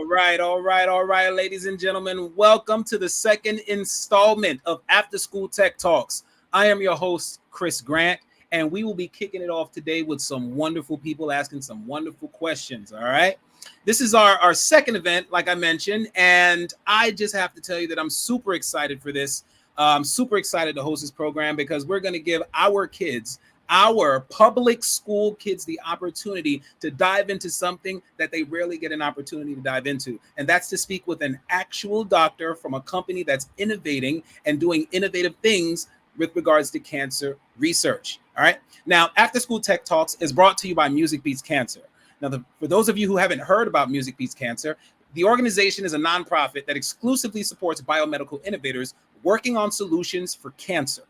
All right, ladies and gentlemen. Welcome to the second installment of After School Tech Talks. I am your host, Chris Grant, and we will be kicking it off today with some wonderful people asking some wonderful questions, all right? This is our second event, like I mentioned, and I just have to tell you that I'm super excited for this. I'm super excited to host this program because we're going to give our kids, our public school kids, the opportunity to dive into something that they rarely get an opportunity to dive into. And that's to speak with an actual doctor from a company that's innovating and doing innovative things with regards to cancer research. All right. Now, After School Tech Talks is brought to you by Music Beats Cancer. Now, for those of you who haven't heard about Music Beats Cancer, the organization is a nonprofit that exclusively supports biomedical innovators working on solutions for cancer.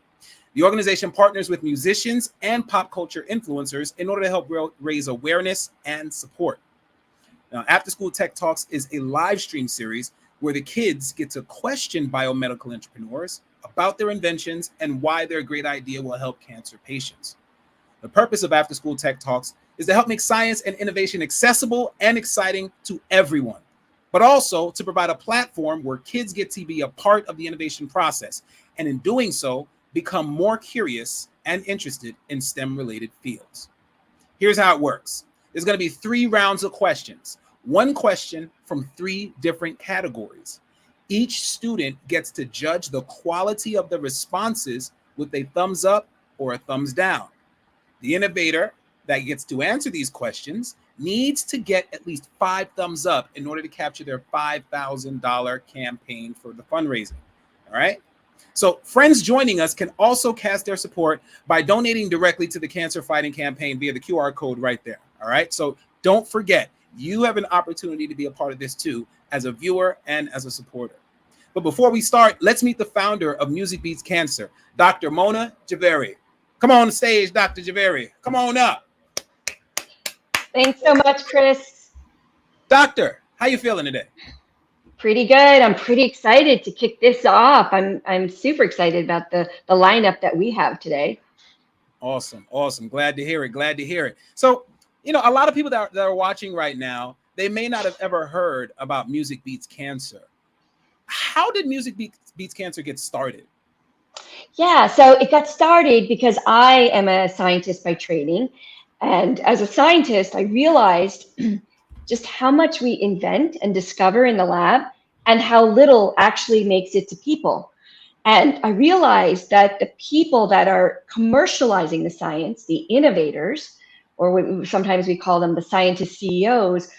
The organization partners with musicians and pop culture influencers in order to help raise awareness and support. Now, After School Tech Talks is a live stream series where the kids get to question biomedical entrepreneurs about their inventions and why their great idea will help cancer patients. The purpose of After School Tech Talks is to help make science and innovation accessible and exciting to everyone, but also to provide a platform where kids get to be a part of the innovation process, and in doing so, become more curious and interested in STEM-related fields. Here's how it works. There's going to be 3 rounds of questions, 1 question from 3 different categories. Each student gets to judge the quality of the responses with a thumbs up or a thumbs down. The innovator that gets to answer these questions needs to get at least 5 thumbs up in order to capture their $5,000 campaign for the fundraising. All right. So friends joining us can also cast their support by donating directly to the cancer fighting campaign via the QR code right there. All right. So don't forget, you have an opportunity to be a part of this too, as a viewer and as a supporter. But before we start, let's meet the founder of Music Beats Cancer, Dr. Mona Javeri. Come on stage, Dr. Javeri. Come on up. Thanks so much, Chris. Doctor, how you feeling today? Pretty good. I'm pretty excited to kick this off. I'm super excited about the lineup that we have today. Awesome. Glad to hear it. So, a lot of people that are watching right now, they may not have ever heard about Music Beats Cancer. How did Music Beats Cancer get started? Yeah, so it got started because I am a scientist by training. And as a scientist, I realized just how much we invent and discover in the lab and how little actually makes it to people. And I realized that the people that are commercializing the science, the innovators, or sometimes we call them the scientist CEOs,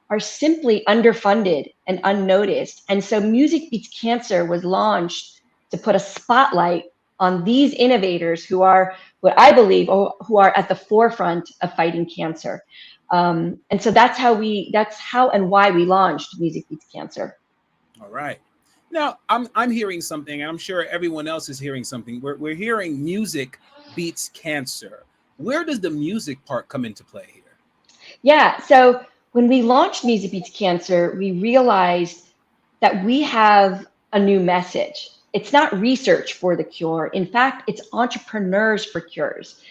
are simply underfunded and unnoticed. And so Music Beats Cancer was launched to put a spotlight on these innovators who are, what I believe, who are at the forefront of fighting cancer. And so that's how and why we launched Music Beats Cancer. All right. Now I'm hearing something, and I'm sure everyone else is hearing something. We're hearing Music Beats Cancer. Where does the music part come into play here? Yeah. So when we launched Music Beats Cancer, we realized that we have a new message. It's not research for the cure. In fact, it's entrepreneurs for cures.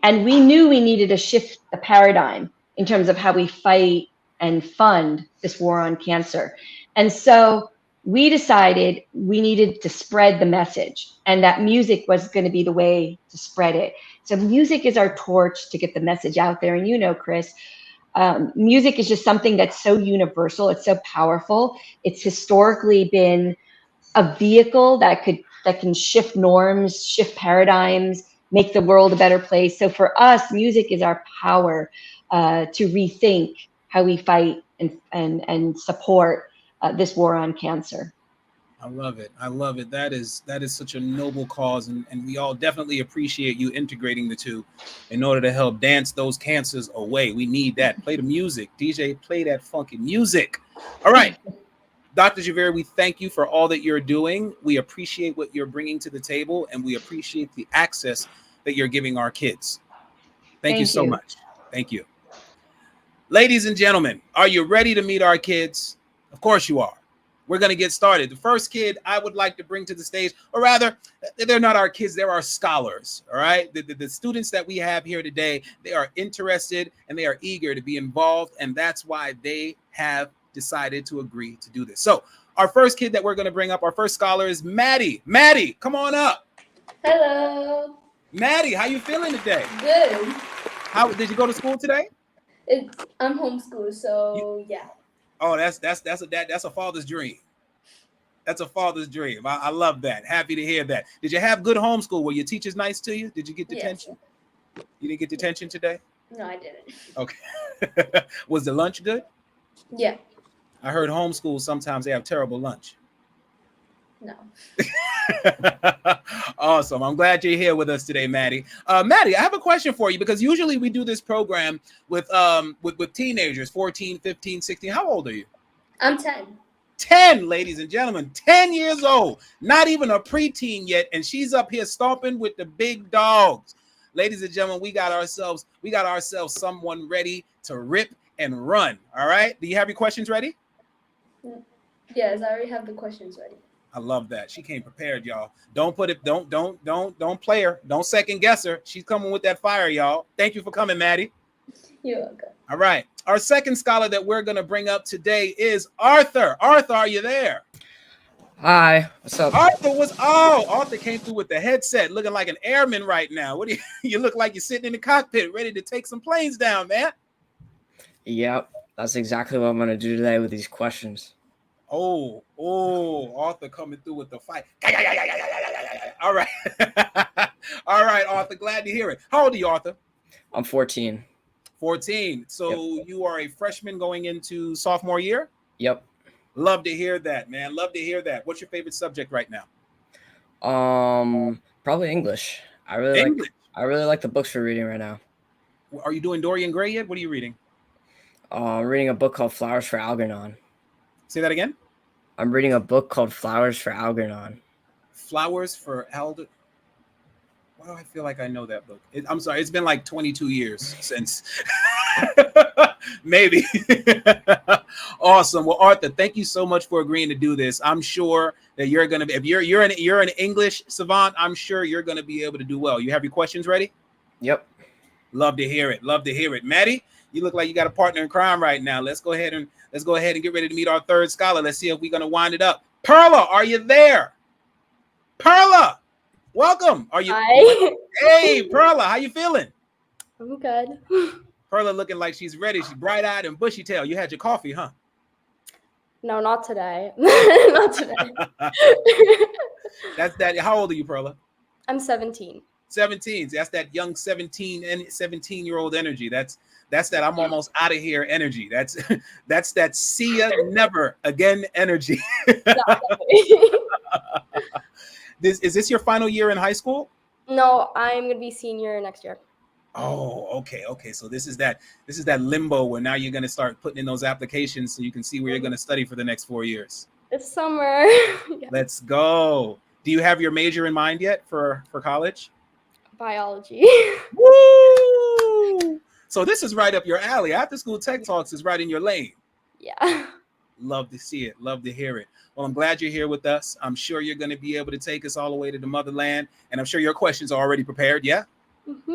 And we knew we needed to shift the paradigm in terms of how we fight and fund this war on cancer. And so we decided we needed to spread the message, and that music was going to be the way to spread it. So music is our torch to get the message out there. And Chris, music is just something that's so universal. It's so powerful. It's historically been a vehicle that can shift norms, shift paradigms, make the world a better place. So for us, music is our power to rethink how we fight and support this war on cancer. I love it. That is such a noble cause, and we all definitely appreciate you integrating the two in order to help dance those cancers away. We need that. Play the music. DJ, play that funky music. All right. Dr. Javeri, we thank you for all that you're doing. We appreciate what you're bringing to the table, and we appreciate the access that you're giving our kids. Thank you so much. Thank you. Ladies and gentlemen, are you ready to meet our kids? Of course you are. We're going to get started. The first kid I would like to bring to the stage, or rather, they're not our kids, they're our scholars, all right? The students that we have here today, they are interested and they are eager to be involved, and that's why they have decided to agree to do this. So our first kid that we're going to bring up, our first scholar is Maddie. Maddie, come on up. Hello. Maddie, how you feeling today? Good. How did you go to school today? I'm homeschooled, so yeah. Oh, that's a father's dream. That's a father's dream. I love that. Happy to hear that. Did you have good homeschool? Were your teachers nice to you? Did you get detention? Yes. You didn't get detention today? No, I didn't. Okay. Was the lunch good? Yeah. I heard homeschool sometimes they have terrible lunch. No. Awesome. I'm glad you're here with us today, Maddie. Maddie, I have a question for you because usually we do this program with teenagers, 14, 15, 16. How old are you? I'm 10. 10, ladies and gentlemen, 10 years old, not even a preteen yet, and she's up here stomping with the big dogs. Ladies and gentlemen, we got ourselves someone ready to rip and run. All right. Do you have your questions ready? Yes, I already have the questions ready. I love that. She came prepared, y'all. Don't play her. Don't second guess her. She's coming with that fire, y'all. Thank you for coming, Maddie. You're welcome. All right. Our second scholar that we're going to bring up today is Arthur. Arthur, are you there? Hi. What's up? Arthur came through with the headset looking like an airman right now. What do you look like you're sitting in the cockpit ready to take some planes down, man? Yep. That's exactly what I'm going to do today with these questions. Oh, Arthur coming through with the fight. All right. All right, Arthur. Glad to hear it. How old are you, Arthur? I'm 14. 14. So Yep. You are a freshman going into sophomore year? Yep. Love to hear that, man. Love to hear that. What's your favorite subject right now? Probably English. I really like the books we're reading right now. Are you doing Dorian Gray yet? What are you reading? I'm reading a book called Flowers for Algernon. Say that again? I'm reading a book called Flowers for Algernon. Flowers for Algernon. Why do I feel like I know that book? I'm sorry. It's been like 22 years since. Maybe. Awesome. Well, Arthur, thank you so much for agreeing to do this. I'm sure that you're going to be, if you're an English savant, I'm sure you're going to be able to do well. You have your questions ready? Yep. Love to hear it. Love to hear it. Maddie, you look like you got a partner in crime right now. Let's go ahead and get ready to meet our third scholar. Let's see if we're going to wind it up. Perla, are you there? Perla, welcome. Are you? Hi. Hey, Perla, how you feeling? I'm good. Perla looking like she's ready. She's bright-eyed and bushy-tailed. You had your coffee, huh? No, not today. Not today. That's that. How old are you, Perla? I'm 17. 17. That's that young 17-year-old energy. That's that I'm almost out of here energy. That's that see ya never again energy. Is this your final year in high school? No, I'm gonna be senior next year. Oh, okay. So this is that limbo where now you're gonna start putting in those applications so you can see where you're gonna study for the next 4 years. It's summer. Yeah. Let's go. Do you have your major in mind yet for college? Biology. Woo! So this is right up your alley. After School Tech Talks is right in your lane. Yeah. Love to see it. Love to hear it. Well, I'm glad you're here with us. I'm sure you're going to be able to take us all the way to the motherland. And I'm sure your questions are already prepared. Yeah? Mm-hmm.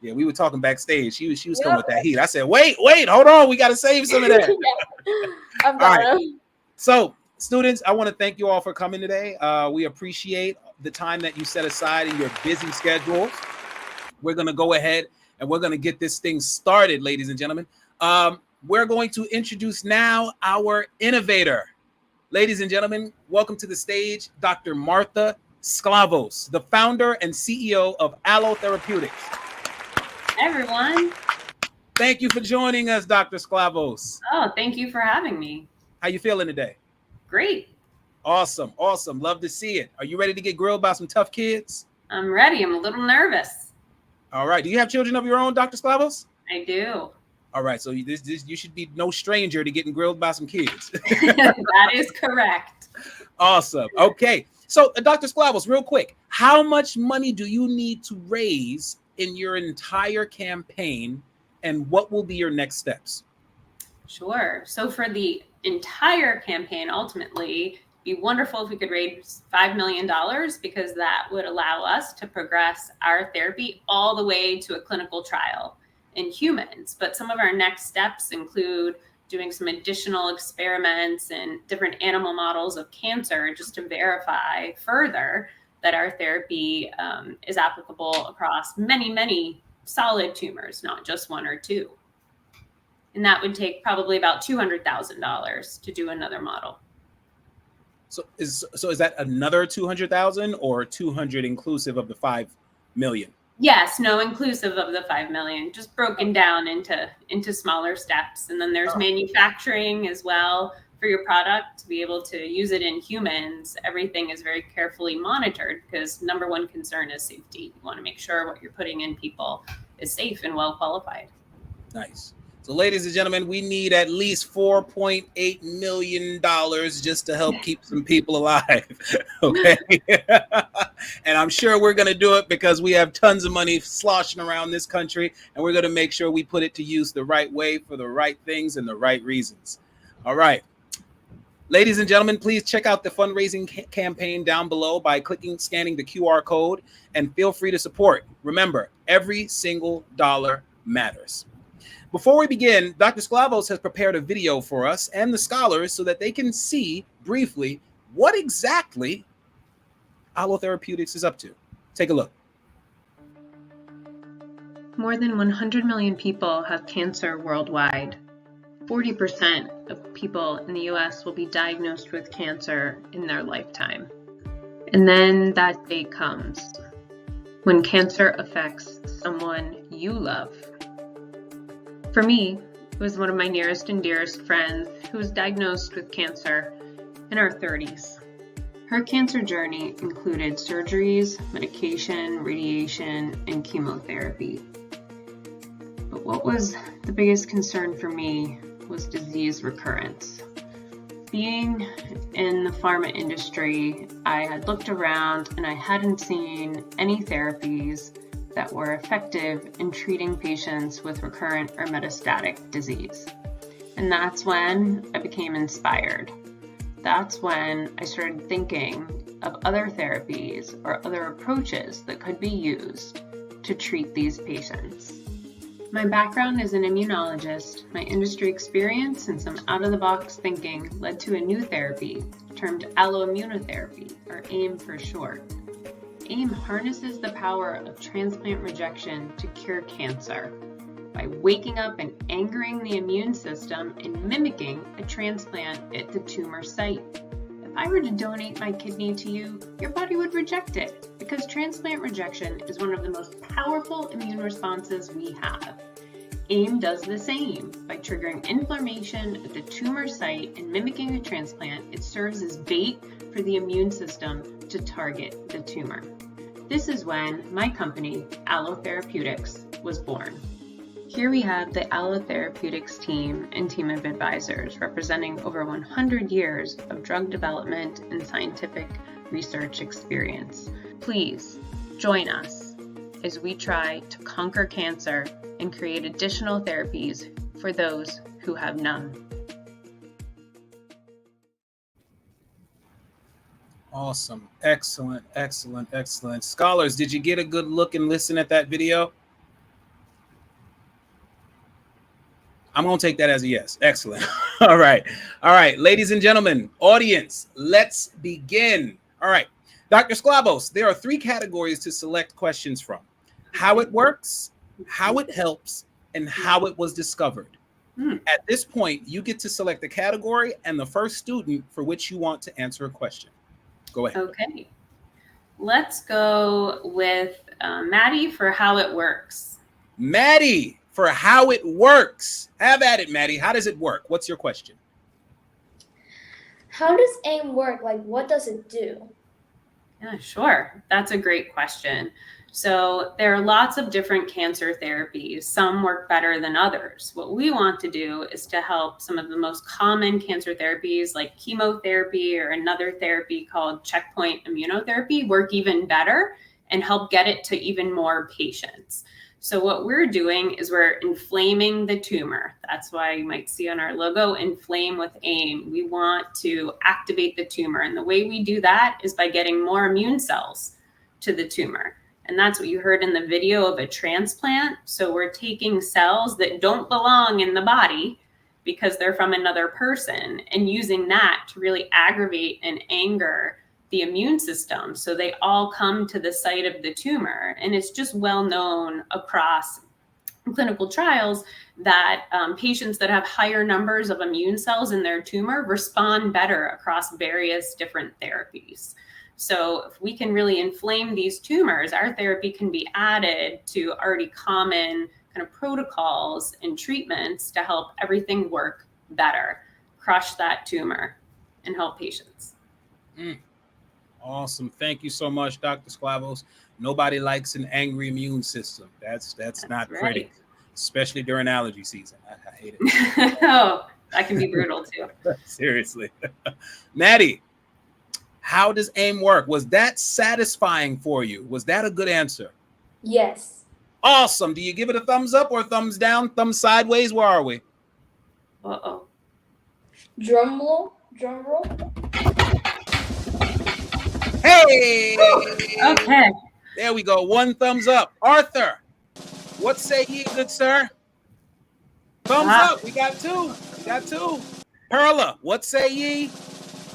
Yeah, we were talking backstage. She was coming with that heat. I said, wait, hold on. We got to save some of that. Yeah. I've got them. So, students, I want to thank you all for coming today. We appreciate the time that you set aside in your busy schedules. We're going to go ahead and we're going to get this thing started, ladies and gentlemen. We're going to introduce now our innovator. Ladies and gentlemen, welcome to the stage, Dr. Martha Sklavos, the founder and CEO of Aloe Therapeutics. Hey, everyone. Thank you for joining us, Dr. Sklavos. Oh, thank you for having me. How you feeling today? Great. Awesome. Love to see it. Are you ready to get grilled by some tough kids? I'm ready. I'm a little nervous. All right. Do you have children of your own, Dr. Sklavos? I do. All right. So you should be no stranger to getting grilled by some kids. That is correct. Awesome. Okay. So, Dr. Sklavos, real quick, how much money do you need to raise in your entire campaign, and what will be your next steps? Sure. So for the entire campaign, ultimately, it'd be wonderful if we could raise $5 million because that would allow us to progress our therapy all the way to a clinical trial in humans. But some of our next steps include doing some additional experiments and different animal models of cancer just to verify further that our therapy is applicable across many, many solid tumors, not just one or two. And that would take probably about $200,000 to do another model. So is that another 200,000 or 200 inclusive of the 5 million? Yes, no, inclusive of the 5 million, just broken down into smaller steps. And then there's manufacturing as well for your product to be able to use it in humans. Everything is very carefully monitored because number one concern is safety. You want to make sure what you're putting in people is safe and well qualified. Nice. So, ladies and gentlemen, we need at least $4.8 million just to help keep some people alive. Okay. And I'm sure we're going to do it because we have tons of money sloshing around this country, and we're going to make sure we put it to use the right way for the right things and the right reasons. All right. Ladies and gentlemen, please check out the fundraising campaign down below by scanning the QR code, and feel free to support. Remember, every single dollar matters. Before we begin, Dr. Sklavos has prepared a video for us and the scholars so that they can see briefly what exactly Aloe Therapeutics is up to. Take a look. More than 100 million people have cancer worldwide. 40% of people in the US will be diagnosed with cancer in their lifetime. And then that day comes when cancer affects someone you love. For me, it was one of my nearest and dearest friends who was diagnosed with cancer in her 30s. Her cancer journey included surgeries, medication, radiation, and chemotherapy. But what was the biggest concern for me was disease recurrence. Being in the pharma industry, I had looked around and I hadn't seen any therapies that were effective in treating patients with recurrent or metastatic disease. And that's when I became inspired. That's when I started thinking of other therapies or other approaches that could be used to treat these patients. My background as an immunologist, my industry experience, and some out-of-the-box thinking led to a new therapy termed alloimmunotherapy, or AIM for short. AIM harnesses the power of transplant rejection to cure cancer by waking up and angering the immune system and mimicking a transplant at the tumor site. If I were to donate my kidney to you, your body would reject it because transplant rejection is one of the most powerful immune responses we have. AIM does the same. By triggering inflammation at the tumor site and mimicking a transplant, it serves as bait for the immune system to target the tumor. This is when my company, Aloe Therapeutics, was born. Here we have the Aloe Therapeutics team and team of advisors representing over 100 years of drug development and scientific research experience. Please join us as we try to conquer cancer and create additional therapies for those who have none. Awesome. Excellent, excellent, excellent. Scholars, did you get a good look and listen at that video? I'm going to take that as a yes. Excellent. All right. All right. Ladies and gentlemen, audience, let's begin. All right. Dr. Sklavos, there are 3 categories to select questions from: how it works, how it helps, and how it was discovered. At this point, you get to select the category and the first student for which you want to answer a question. Go ahead. Okay. Let's go with Maddie for how it works. Maddie, for how it works. Have at it, Maddie. How does it work? What's your question? How does AIM work? Like, what does it do? Yeah, sure. That's a great question. So there are lots of different cancer therapies. Some work better than others. What we want to do is to help some of the most common cancer therapies like chemotherapy or another therapy called checkpoint immunotherapy work even better and help get it to even more patients. So what we're doing is we're inflaming the tumor. That's why you might see on our logo, inflame with AIM. We want to activate the tumor. And the way we do that is by getting more immune cells to the tumor. And that's what you heard in the video of a transplant. So we're taking cells that don't belong in the body because they're from another person, and using that to really aggravate and anger the immune system. So they all come to the site of the tumor. And it's just well known across clinical trials that patients that have higher numbers of immune cells in their tumor respond better across various different therapies. So if we can really inflame these tumors, our therapy can be added to already common kind of protocols and treatments to help everything work better, crush that tumor, and help patients. Awesome. Thank you so much, Dr. Sklavos. Nobody likes an angry immune system. That's not pretty, especially during allergy season. I hate it. Oh, that can be brutal too. Seriously. Maddie, how does AIM work? Was that satisfying for you? Was that a good answer? Yes. Awesome. Do you give it a thumbs up or thumbs down? Thumbs sideways? Where are we? Uh-oh. Drum roll. Drum roll. Hey! Okay. There we go. One thumbs up. Arthur, what say ye, good sir? Thumbs up. We got two. Perla, what say ye?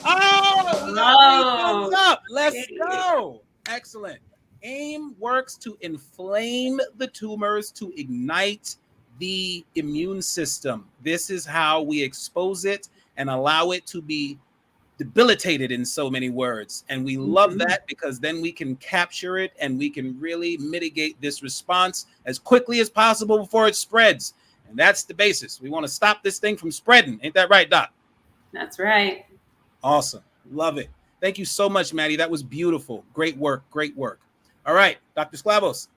Oh, we got 3 thumbs up. Let's go. Excellent. AIM works to inflame the tumors to ignite the immune system. This is how we expose it and allow it to be debilitated, in so many words. And we love that, because then we can capture it and we can really mitigate this response as quickly as possible before it spreads. And that's the basis. We want to stop this thing from spreading. Ain't that right, Doc? That's right. Awesome. Love it. Thank you so much, Maddie. That was beautiful. Great work. Great work. All right, Dr. Sklavos,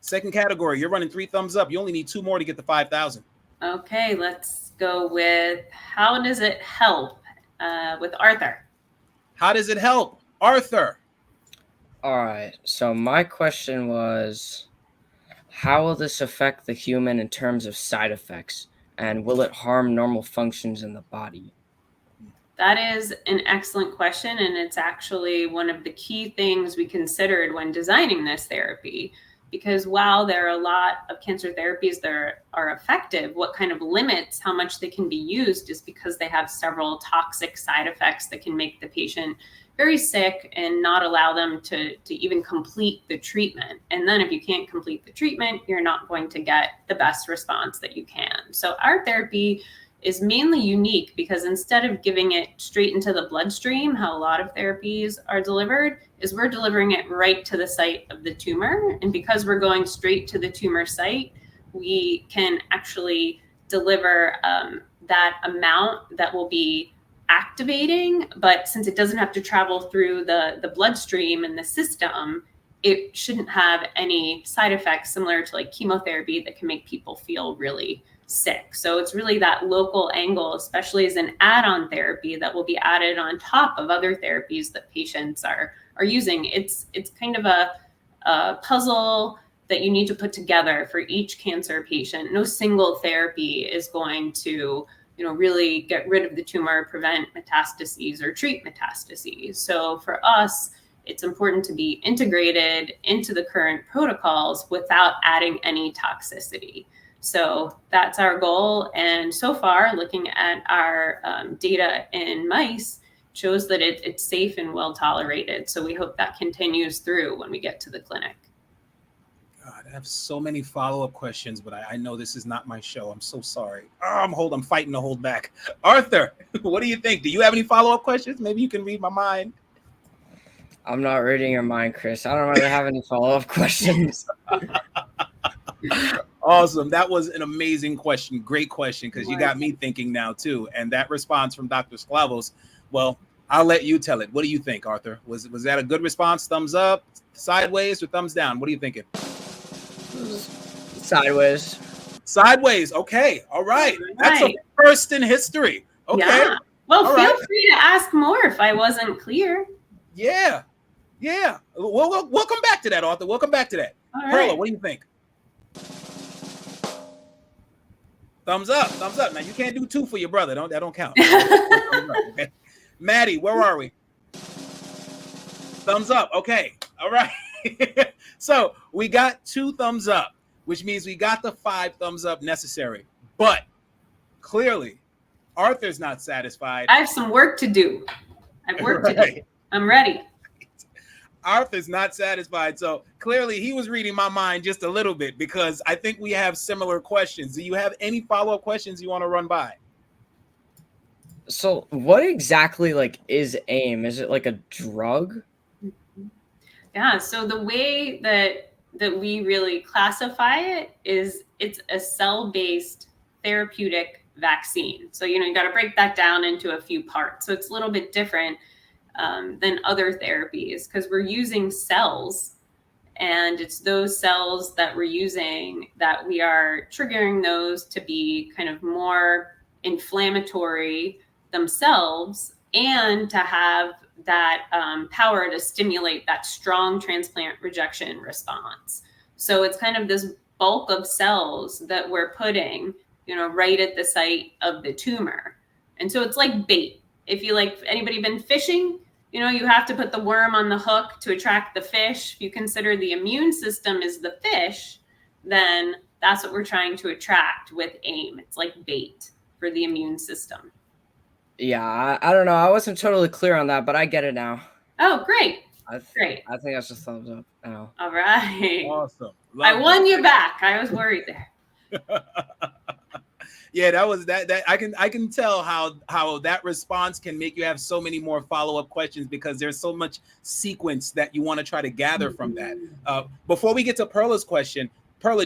second category. You're running 3 thumbs up. You only need 2 more to get the 5,000. Okay, let's go with how does it help with Arthur? How does it help? Arthur. All right. So my question was, how will this affect the human in terms of side effects? And will it harm normal functions in the body? That is an excellent question. And it's actually one of the key things we considered when designing this therapy. Because while there are a lot of cancer therapies that are effective, what kind of limits how much they can be used is because they have several toxic side effects that can make the patient very sick and not allow them to even complete the treatment. And then if you can't complete the treatment, you're not going to get the best response that you can. So our therapy is mainly unique because instead of giving it straight into the bloodstream, how a lot of therapies are delivered, is we're delivering it right to the site of the tumor. And because we're going straight to the tumor site, we can actually deliver that amount that will be activating. But since it doesn't have to travel through the bloodstream and the system, it shouldn't have any side effects similar to like chemotherapy that can make people feel really sick. So it's really that local angle, especially as an add-on therapy that will be added on top of other therapies that patients are using. It's kind of a puzzle that you need to put together for each cancer patient. No single therapy is going to, really get rid of the tumor, prevent metastases, or treat metastases. So for us, it's important to be integrated into the current protocols without adding any toxicity. So that's our goal. And so far, looking at our data in mice shows that it's safe and well tolerated. So we hope that continues through when we get to the clinic. God, I have so many follow-up questions, but I know this is not my show. I'm so sorry. I'm fighting to hold back. Arthur, what do you think? Do you have any follow-up questions? Maybe you can read my mind. I'm not reading your mind, Chris. I don't really have any follow-up questions. Awesome. That was an amazing question. Great question, because you got me thinking now too. And that response from Dr. Sklavos, well, I'll let you tell it. What do you think, Arthur? Was that a good response? Thumbs up, sideways, or thumbs down? What are you thinking? Sideways. Sideways. Okay. All right. That's a first in history. Okay. Yeah. Well, feel free to ask more if I wasn't clear. Yeah. We'll come back to that, Arthur. We'll come back to that. All Perla, right. what do you think? Thumbs up. Now you can't do 2 for your brother. That don't count. Okay. Maddie, where are we? Thumbs up. Okay. All right. So we got 2 thumbs up, which means we got the 5 thumbs up necessary. But clearly, Arthur's not satisfied. I have some work to do. I have work to do. I'm ready. Arthur's not satisfied. So clearly he was reading my mind just a little bit, because I think we have similar questions. Do you have any follow-up questions you want to run by? So what exactly like is AIM? Is it like a drug? Yeah, so the way that we really classify it is it's a cell-based therapeutic vaccine. So, you got to break that down into a few parts. So it's a little bit different than other therapies, because we're using cells, and it's those cells that we're using that we are triggering those to be kind of more inflammatory themselves, and to have that power to stimulate that strong transplant rejection response. So it's kind of this bulk of cells that we're putting, right at the site of the tumor. And so it's like bait. If anybody been fishing, you have to put the worm on the hook to attract the fish. If you consider the immune system is the fish, then that's what we're trying to attract with AIM. It's like bait for the immune system. Yeah, I don't know. I wasn't totally clear on that, but I get it now. Oh, great. Great. I think that's a thumbs up now. All right. Awesome. I won you back. I was worried there. Yeah, that was that I can tell how that response can make you have so many more follow-up questions, because there's so much sequence that you want to try to gather from that. Before we get to Perla's question, Perla,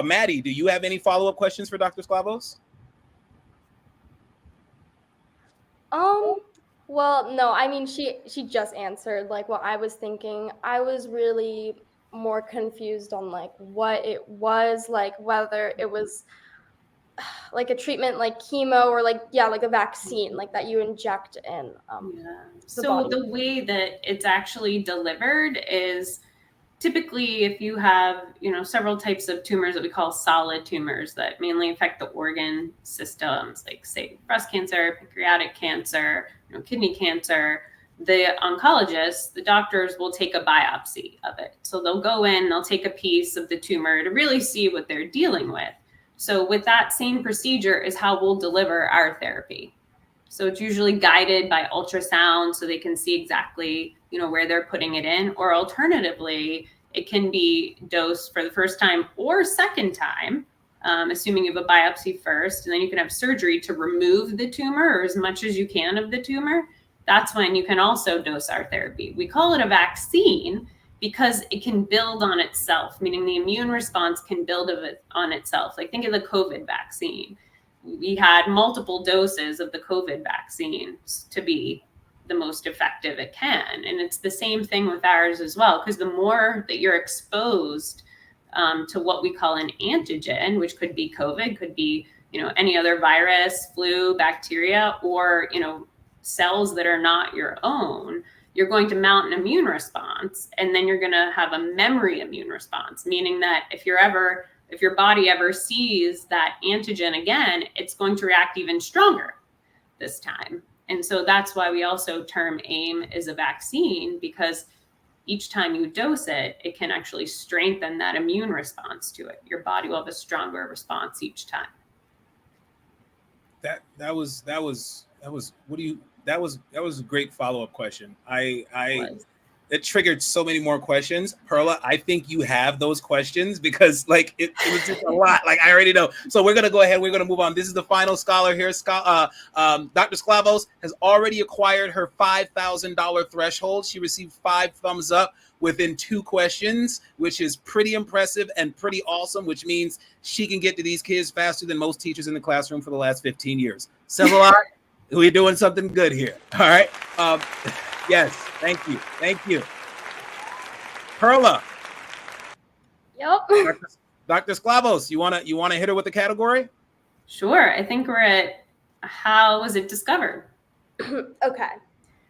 Maddie, do you have any follow-up questions for Dr. Sklavos? Well, no, I mean, she just answered like what I was thinking. I was really more confused on like what it was, like whether it was like a treatment like chemo or like a vaccine like that you inject in So the way that it's actually delivered is typically if you have several types of tumors that we call solid tumors that mainly affect the organ systems, like say breast cancer, pancreatic cancer, kidney cancer, the oncologists, the doctors will take a biopsy of it. So they'll go in, they'll take a piece of the tumor to really see what they're dealing with. So with that same procedure is how we'll deliver our therapy. So it's usually guided by ultrasound so they can see exactly, where they're putting it in, or alternatively, it can be dosed for the first time or second time, assuming you have a biopsy first, and then you can have surgery to remove the tumor or as much as you can of the tumor. That's when you can also dose our therapy. We call it a vaccine because it can build on itself, meaning the immune response can build on itself. Like think of the COVID vaccine. We had multiple doses of the COVID vaccine to be the most effective it can. And it's the same thing with ours as well, because the more that you're exposed to what we call an antigen, which could be COVID, could be, any other virus, flu, bacteria, or, cells that are not your own, you're going to mount an immune response, and then you're going to have a memory immune response, meaning that if your body ever sees that antigen again, it's going to react even stronger this time. And so that's why we also term AIM as a vaccine, because each time you dose it, it can actually strengthen that immune response to it. Your body will have a stronger response each time. That was a great follow-up question. It triggered so many more questions. Perla, I think you have those questions because it was just a lot. Like I already know. So we're gonna go ahead. We're gonna move on. This is the final scholar here. Dr. Sklavos has already acquired her $5,000 threshold. She received 5 thumbs up within 2 questions, which is pretty impressive and pretty awesome, which means she can get to these kids faster than most teachers in the classroom for the last 15 years. Says a lot. We're doing something good here. All right. Yes. Thank you. Perla. Yep. Dr. Sklavos, you wanna hit her with the category? Sure. I think we're at how was it discovered? Okay.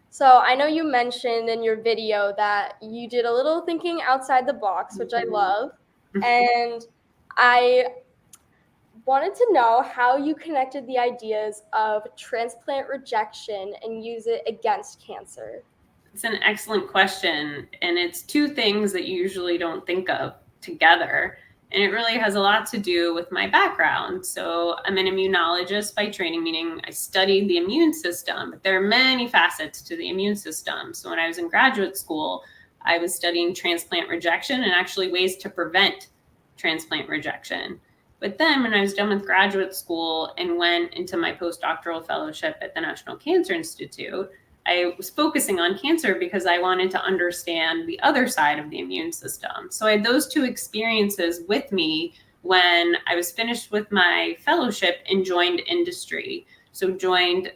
So I know you mentioned in your video that you did a little thinking outside the box, which I love. And I wanted to know how you connected the ideas of transplant rejection and use it against cancer. It's an excellent question. And it's 2 things that you usually don't think of together. And it really has a lot to do with my background. So I'm an immunologist by training, meaning I studied the immune system, but there are many facets to the immune system. So when I was in graduate school, I was studying transplant rejection and actually ways to prevent transplant rejection. But then when I was done with graduate school and went into my postdoctoral fellowship at the National Cancer Institute, I was focusing on cancer because I wanted to understand the other side of the immune system. So I had those two experiences with me when I was finished with my fellowship and joined industry. So joined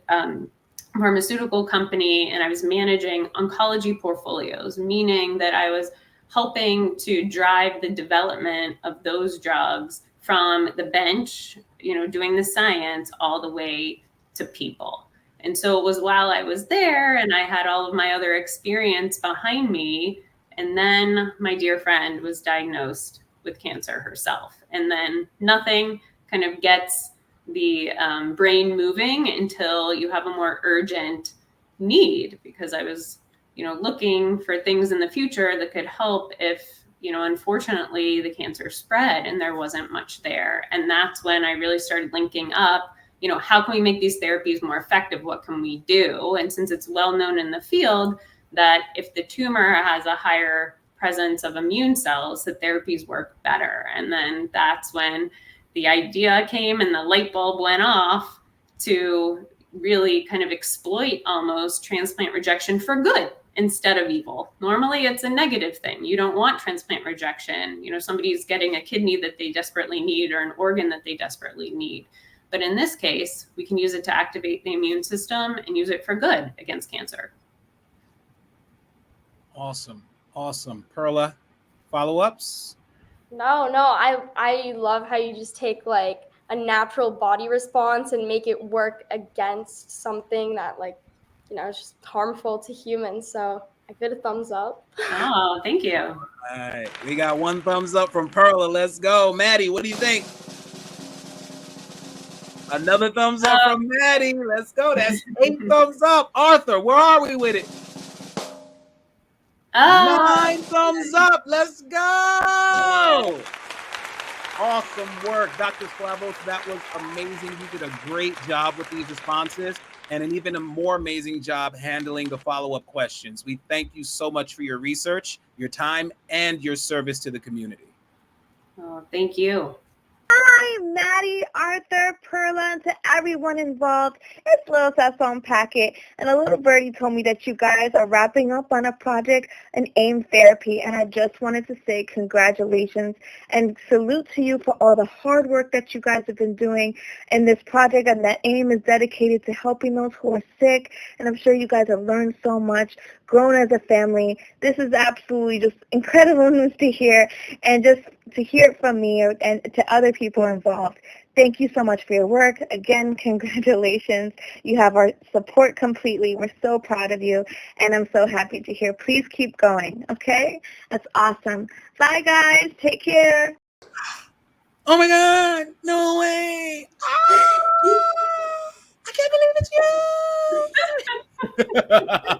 pharmaceutical company, and I was managing oncology portfolios, meaning that I was helping to drive the development of those drugs from the bench, doing the science all the way to people. And so it was while I was there and I had all of my other experience behind me. And then my dear friend was diagnosed with cancer herself. And then nothing kind of gets the brain moving until you have a more urgent need, because I was, looking for things in the future that could help if, unfortunately the cancer spread and there wasn't much there. And that's when I really started linking up, how can we make these therapies more effective? What can we do? And since it's well known in the field that if the tumor has a higher presence of immune cells, the therapies work better. And then that's when the idea came and the light bulb went off to really kind of exploit almost transplant rejection for good instead of evil. Normally it's a negative thing. You don't want transplant rejection. Somebody's getting a kidney that they desperately need or an organ that they desperately need. But in this case, we can use it to activate the immune system and use it for good against cancer. Awesome. Perla, follow-ups? No, I love how you just take like a natural body response and make it work against something that is just harmful to humans. So I give it a thumbs up. Oh, thank you. All right. We got one thumbs up from Perla. Let's go. Maddie, what do you think? Another thumbs up from Maddie. Let's go. That's 8 thumbs up. Arthur, where are we with it? 9 thumbs up. Let's go. Awesome work, Dr. Sklavos. That was amazing. You did a great job with these responses and an even more amazing job handling the follow-up questions. We thank you so much for your research, your time, and your service to the community. Oh, thank you. Hi, Maddie, Arthur, Perla, and to everyone involved. It's Little Sassone Packet, and a little birdie told me that you guys are wrapping up on a project, an AIM therapy, and I just wanted to say congratulations and salute to you for all the hard work that you guys have been doing in this project, and that AIM is dedicated to helping those who are sick, and I'm sure you guys have learned so much, grown as a family. This is absolutely just incredible news to hear, and just to hear it from me and to other people involved. Thank you so much for your work. Again, congratulations. You have our support completely. We're so proud of you, and I'm so happy to hear. Please keep going, okay? That's awesome. Bye, guys. Take care. Oh, my God. No way. I can't believe it's you.